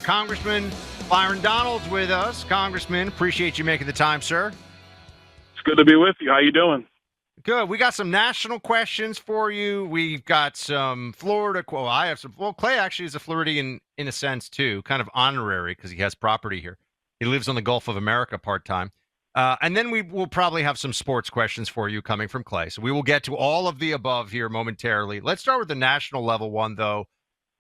Congressman Byron Donald's with us. Congressman, appreciate you making the time, sir. It's good to be with you. How you doing? Good. We got some national questions for you. We've got some Florida. Well, I have some. Well, Clay actually is a Floridian in a sense, too, kind of honorary because he has property here. He lives on the Gulf of America part-time. And then we will probably have some sports questions for you coming from Clay. So we will get to all of the above here momentarily. Let's start with the national level one, though.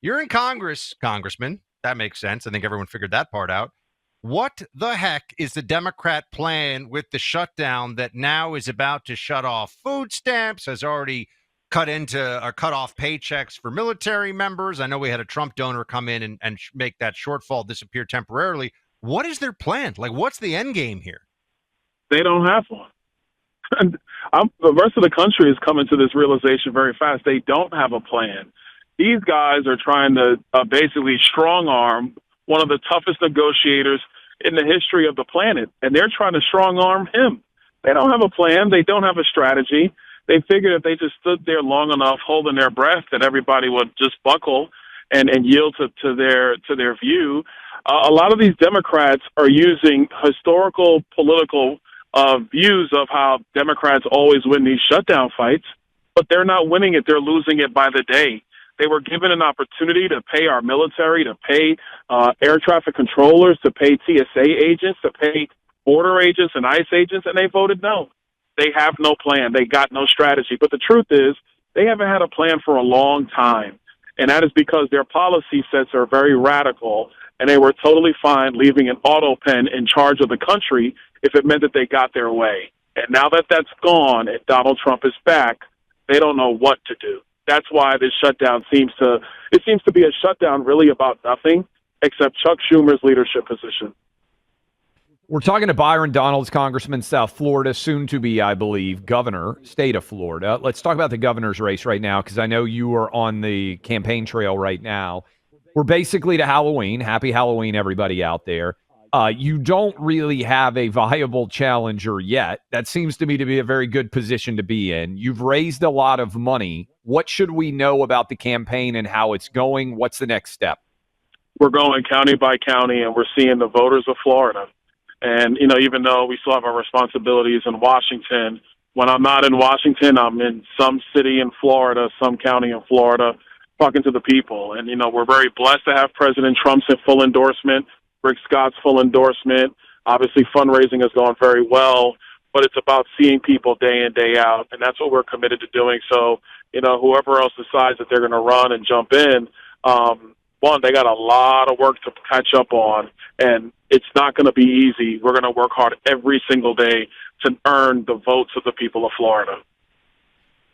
You're in Congress, Congressman. That makes sense. I think everyone figured that part out. What the heck is the Democrat plan with the shutdown that now is about to shut off food stamps, has already cut off paychecks for military members? I know we had a Trump donor come in and make that shortfall disappear temporarily. What is their plan? Like, what's the end game here? They don't have one. The rest of the country is coming to this realization very fast. They don't have a plan. These guys are trying to basically strong-arm one of the toughest negotiators in the history of the planet, and they're trying to strong-arm him. They don't have a plan. They don't have a strategy. They figured if they just stood there long enough holding their breath that everybody would just buckle and yield to their view. A lot of these Democrats are using historical political views of how Democrats always win these shutdown fights, but they're not winning it. They're losing it by the day. They were given an opportunity to pay our military, to pay air traffic controllers, to pay TSA agents, to pay border agents and ICE agents, and they voted no. They have no plan. They got no strategy. But the truth is, they haven't had a plan for a long time, and that is because their policy sets are very radical, and they were totally fine leaving an auto pen in charge of the country if it meant that they got their way. And now that that's gone and Donald Trump is back, they don't know what to do. That's why this shutdown seems to be a shutdown really about nothing except Chuck Schumer's leadership position. We're talking to Byron Donalds, Congressman, South Florida, soon to be, I believe, governor, state of Florida. Let's talk about the governor's race right now, because I know you are on the campaign trail right now. We're basically to Halloween. Happy Halloween, everybody out there. You don't really have a viable challenger yet. That seems to me to be a very good position to be in. You've raised a lot of money. What should we know about the campaign and how it's going? What's the next step? We're going county by county, and we're seeing the voters of Florida. And, even though we still have our responsibilities in Washington, when I'm not in Washington, I'm in some city in Florida, some county in Florida, talking to the people. And, we're very blessed to have President Trump's full endorsement, Rick Scott's full endorsement. Obviously, fundraising has gone very well, but it's about seeing people day in, day out, and that's what we're committed to doing. So, whoever else decides that they're going to run and jump in, one, they got a lot of work to catch up on, and it's not going to be easy. We're going to work hard every single day to earn the votes of the people of Florida.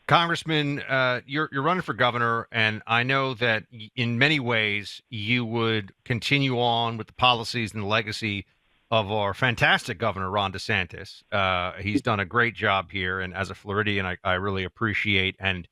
Congressman, you're running for governor, and I know that in many ways you would continue on with the policies and the legacy of our fantastic governor, Ron DeSantis. He's done a great job here, and as a Floridian, I really appreciate and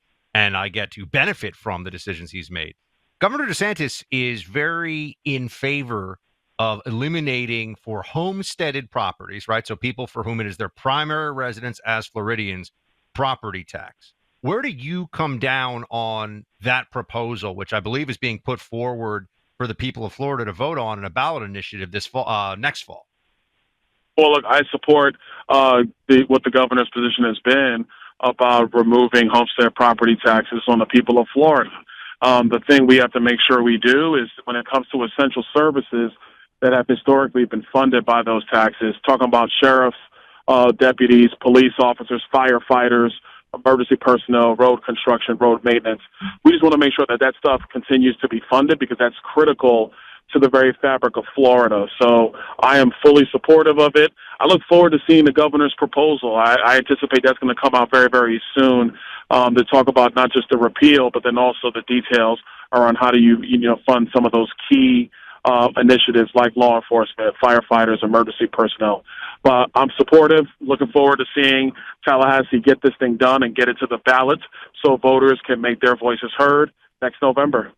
I get to benefit from the decisions he's made. Governor DeSantis is very in favor of eliminating for homesteaded properties, right? So people for whom it is their primary residence as Floridians, property tax. Where do you come down on that proposal, which I believe is being put forward for the people of Florida to vote on in a ballot initiative this fall, next fall? Well, look, I support what the governor's position has been about removing homestead property taxes on the people of Florida. The thing we have to make sure we do is when it comes to essential services that have historically been funded by those taxes, talking about sheriffs, deputies, police officers, firefighters, emergency personnel, road construction, road maintenance. We just want to make sure that that stuff continues to be funded because that's critical to the very fabric of Florida. So I am fully supportive of it. I look forward to seeing the governor's proposal. I anticipate that's going to come out very, very soon to talk about not just the repeal, but then also the details around how do you fund some of those key initiatives like law enforcement, firefighters, emergency personnel. But I'm supportive, looking forward to seeing Tallahassee get this thing done and get it to the ballot so voters can make their voices heard next November.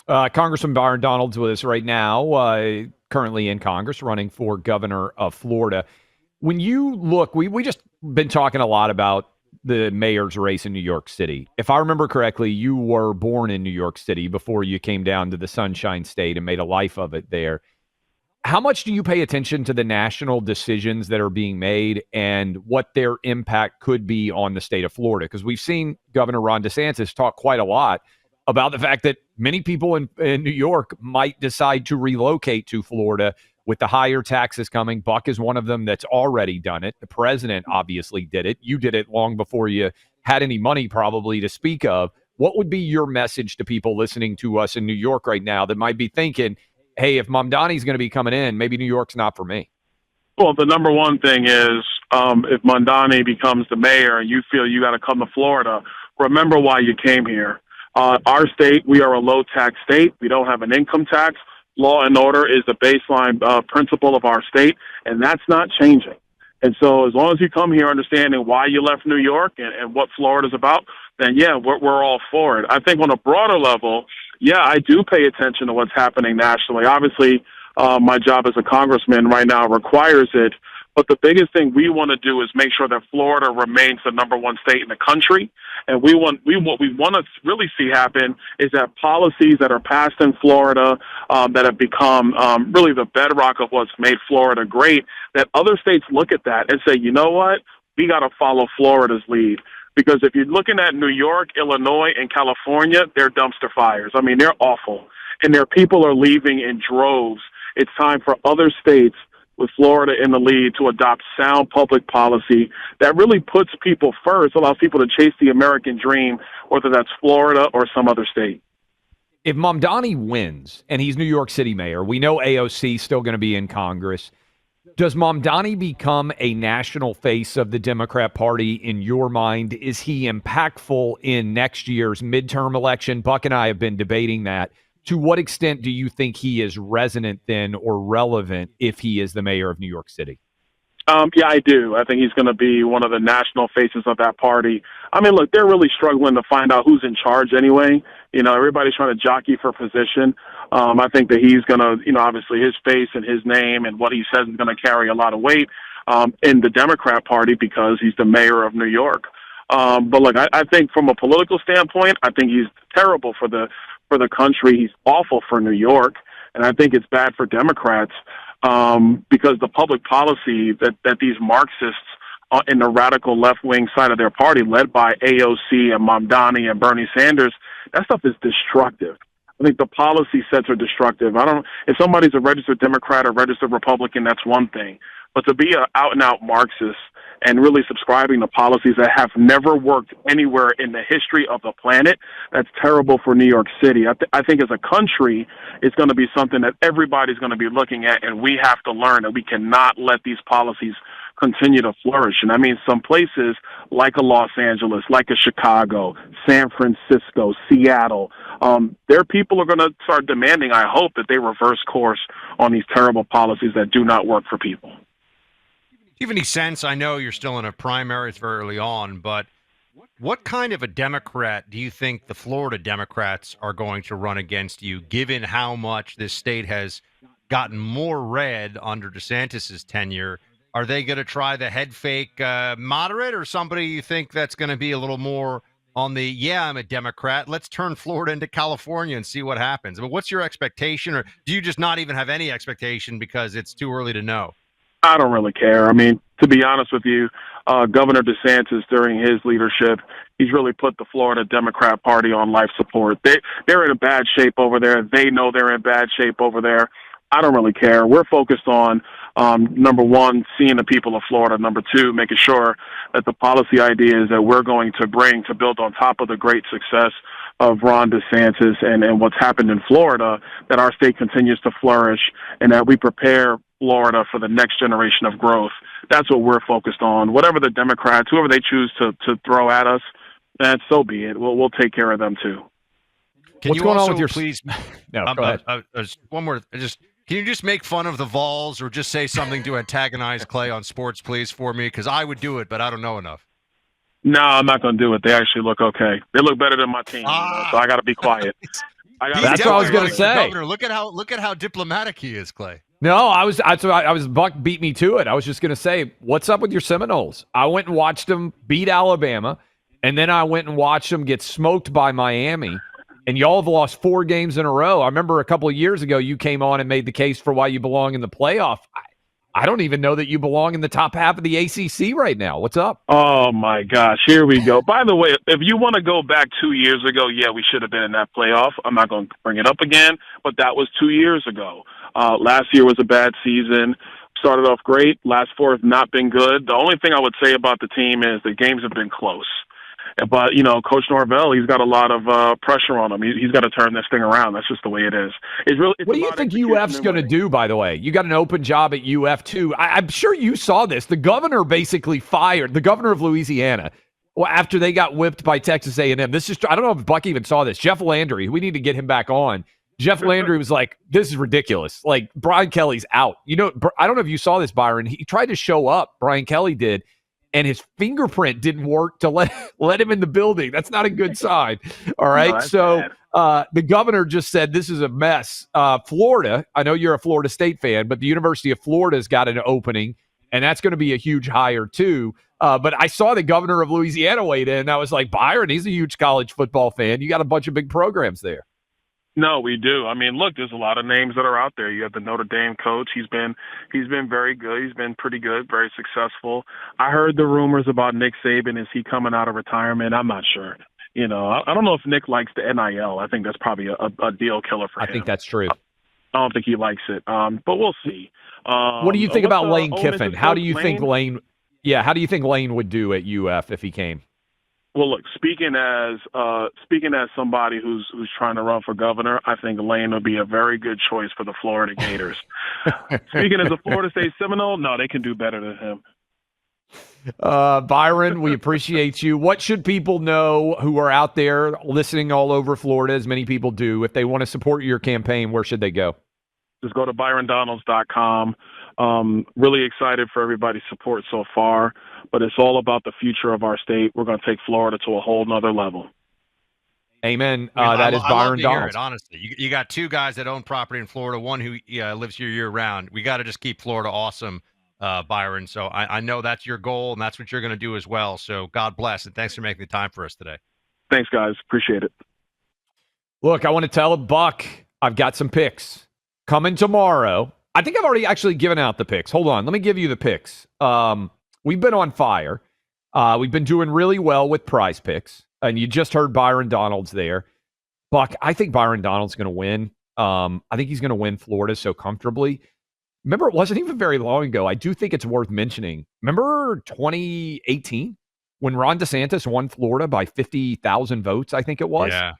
Congressman Byron Donald's with us right now, currently in Congress, running for governor of Florida. When you look, we just been talking a lot about the mayor's race in New York City. If I remember correctly, you were born in New York City before you came down to the Sunshine State and made a life of it there. How much do you pay attention to the national decisions that are being made and what their impact could be on the state of Florida? Because we've seen Governor Ron DeSantis talk quite a lot about the fact that many people in New York might decide to relocate to Florida with the higher taxes coming. Buck is one of them that's already done it. The president obviously did it. You did it long before you had any money probably to speak of. What would be your message to people listening to us in New York right now that might be thinking, hey, if Mamdani's going to be coming in, maybe New York's not for me? Well, the number one thing is if Mamdani becomes the mayor and you feel you got to come to Florida, remember why you came here. Our state, we are a low-tax state. We don't have an income tax. Law and order is the baseline principle of our state, and that's not changing. And so as long as you come here understanding why you left New York and what Florida's about, then, yeah, we're all for it. I think on a broader level, yeah, I do pay attention to what's happening nationally. Obviously, my job as a congressman right now requires it. But the biggest thing we want to do is make sure that Florida remains the number one state in the country. And what we want to really see happen is that policies that are passed in Florida that have become really the bedrock of what's made Florida great, that other states look at that and say, you know what, we got to follow Florida's lead. Because if you're looking at New York, Illinois, and California, they're dumpster fires. I mean, they're awful. And their people are leaving in droves. It's time for other states with Florida in the lead to adopt sound public policy that really puts people first, allows people to chase the American dream, whether that's Florida or some other state. If Mamdani wins and he's New York City mayor, we know AOC is still going to be in Congress. Does Mamdani become a national face of the Democrat Party in your mind? Is he impactful in next year's midterm election? Buck and I have been debating that. To what extent do you think he is resonant then or relevant if he is the mayor of New York City? Yeah, I do. I think he's going to be one of the national faces of that party. I mean, look, they're really struggling to find out who's in charge anyway. You know, everybody's trying to jockey for position. I think that he's going to, obviously his face and his name and what he says is going to carry a lot of weight in the Democrat Party because he's the mayor of New York. But look, I think from a political standpoint, I think he's terrible for the country. He's awful for New York, and I think it's bad for Democrats because the public policy that these Marxists in the radical left-wing side of their party, led by AOC and Mamdani and Bernie Sanders, that stuff is destructive. I think the policy sets are destructive. If somebody's a registered Democrat or registered Republican, that's one thing. But to be an out-and-out Marxist and really subscribing to policies that have never worked anywhere in the history of the planet, that's terrible for New York City. I think as a country, it's going to be something that everybody's going to be looking at, and we have to learn that we cannot let these policies continue to flourish. And I mean, some places like a Los Angeles, like a Chicago, San Francisco, Seattle, their people are going to start demanding, I hope, that they reverse course on these terrible policies that do not work for people. Do you have any sense? I know you're still in a primary, it's very early on, but what kind of a Democrat do you think the Florida Democrats are going to run against you, given how much this state has gotten more red under DeSantis's tenure? Are they going to try the head fake moderate, or somebody you think that's going to be a little more on the, yeah, I'm a Democrat, let's turn Florida into California and see what happens? But what's your expectation, or do you just not even have any expectation because it's too early to know? I don't really care. I mean, to be honest with you, Governor DeSantis, during his leadership, he's really put the Florida Democrat Party on life support. They're in a bad shape over there. They know they're in bad shape over there. I don't really care. We're focused on, number one, seeing the people of Florida. Number two, making sure that the policy ideas that we're going to bring to build on top of the great success of Ron DeSantis and what's happened in Florida, that our state continues to flourish and that we prepare Florida for the next generation of growth. That's what we're focused on. Whatever the Democrats, whoever they choose to throw at us, so be it. We'll take care of them too. What's going on with your please? No, go ahead. One more. Can you just make fun of the Vols or just say something to antagonize Clay on sports, please, for me? Because I would do it, but I don't know enough. No, I'm not going to do it. They actually look okay. They look better than my team, so I got to be quiet. That's what I was going to say. Governor, look at how diplomatic he is, Clay. No, I was Buck beat me to it. I was just going to say, what's up with your Seminoles? I went and watched them beat Alabama, and then I went and watched them get smoked by Miami. And y'all have lost 4 games in a row. I remember a couple of years ago you came on and made the case for why you belong in the playoff. I don't even know that you belong in the top half of the ACC right now. What's up? Oh, my gosh. Here we go. By the way, if you want to go back 2 years ago, yeah, we should have been in that playoff. I'm not going to bring it up again, but that was 2 years ago. Last year was a bad season. Started off great. Last 4 have not been good. The only thing I would say about the team is the games have been close. But, Coach Norvell, he's got a lot of pressure on him. He's got to turn this thing around. That's just the way it is. What do you think UF's going to do, by the way? You got an open job at UF, too. I'm sure you saw this. The governor basically fired, the governor of Louisiana, after they got whipped by Texas A&M. I don't know if Buck even saw this. Jeff Landry, we need to get him back on. Jeff Landry was like, this is ridiculous. Like, Brian Kelly's out. I don't know if you saw this, Byron. He tried to show up, Brian Kelly did, and his fingerprint didn't work to let him in the building. That's not a good sign. All right. No, so the governor just said this is a mess. Florida, I know you're a Florida State fan, but the University of Florida's got an opening, and that's going to be a huge hire too. But I saw the governor of Louisiana weighed in, and I was like, Byron, he's a huge college football fan. You got a bunch of big programs there. No, we do. I mean, look, there's a lot of names that are out there. You have the Notre Dame coach. He's been very good. He's been pretty good, very successful. I heard the rumors about Nick Saban. Is he coming out of retirement? I'm not sure. I don't know if Nick likes the NIL. I think that's probably a deal killer for him. I think that's true. I don't think he likes it. But we'll see. What do you think about Lane Kiffin? How do you think Lane? Yeah, how do you think Lane would do at UF if he came? Well, look, speaking as somebody who's trying to run for governor, I think Lane would be a very good choice for the Florida Gators. Speaking as a Florida State Seminole, no, they can do better than him. Byron, we appreciate you. What should people know who are out there listening all over Florida, as many people do, if they want to support your campaign? Where should they go? Just go to ByronDonalds.com. Really excited for everybody's support so far, but it's all about the future of our state. We're going to take Florida to a whole nother level. Amen. That is Byron Donalds. Honestly, you got 2 guys that own property in Florida, one who lives here year round. We got to just keep Florida awesome, Byron. So I know that's your goal, and that's what you're going to do as well. So God bless, and thanks for making the time for us today. Thanks, guys. Appreciate it. Look, I want to tell Buck I've got some picks coming tomorrow. I think I've already actually given out the picks. Hold on. Let me give you the picks. We've been on fire. We've been doing really well with prize picks. And you just heard Byron Donalds there. Buck, I think Byron Donalds is going to win. I think he's going to win Florida so comfortably. Remember, it wasn't even very long ago. I do think it's worth mentioning. Remember 2018 when Ron DeSantis won Florida by 50,000 votes, I think it was? Yeah.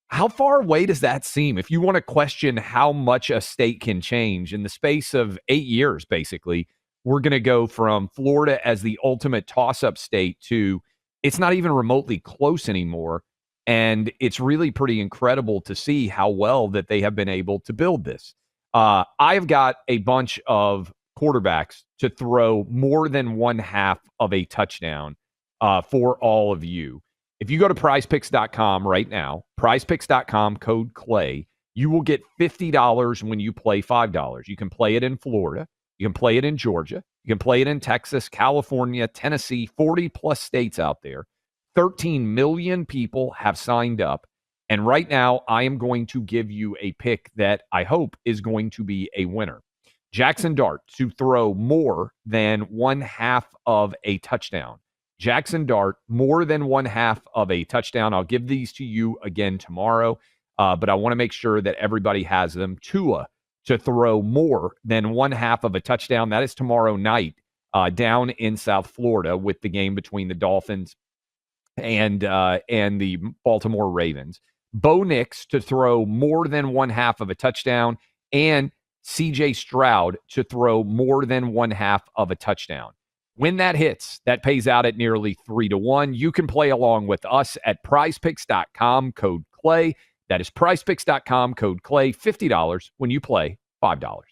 How far away does that seem? If you want to question how much a state can change in the space of 8 years, basically, we're going to go from Florida as the ultimate toss-up state to it's not even remotely close anymore. And it's really pretty incredible to see how well that they have been able to build this. I've got a bunch of quarterbacks to throw more than 1/2 of a touchdown for all of you. If you go to prizepicks.com right now, prizepicks.com, code Clay, you will get $50 when you play $5. You can play it in Florida. You can play it in Georgia. You can play it in Texas, California, Tennessee, 40-plus states out there. 13 million people have signed up. And right now, I am going to give you a pick that I hope is going to be a winner. Jackson Dart to throw more than 1/2 of a touchdown. Jackson Dart, more than 1/2 of a touchdown. I'll give these to you again tomorrow, but I want to make sure that everybody has them. Tua to throw more than 1/2 of a touchdown. That is tomorrow night down in South Florida with the game between the Dolphins and the Baltimore Ravens. Bo Nix to throw more than 1/2 of a touchdown, and CJ Stroud to throw more than 1/2 of a touchdown. When that hits, that pays out at nearly 3-1. You can play along with us at prizepicks.com, code Clay. That is prizepicks.com, code Clay, $50 when you play $5.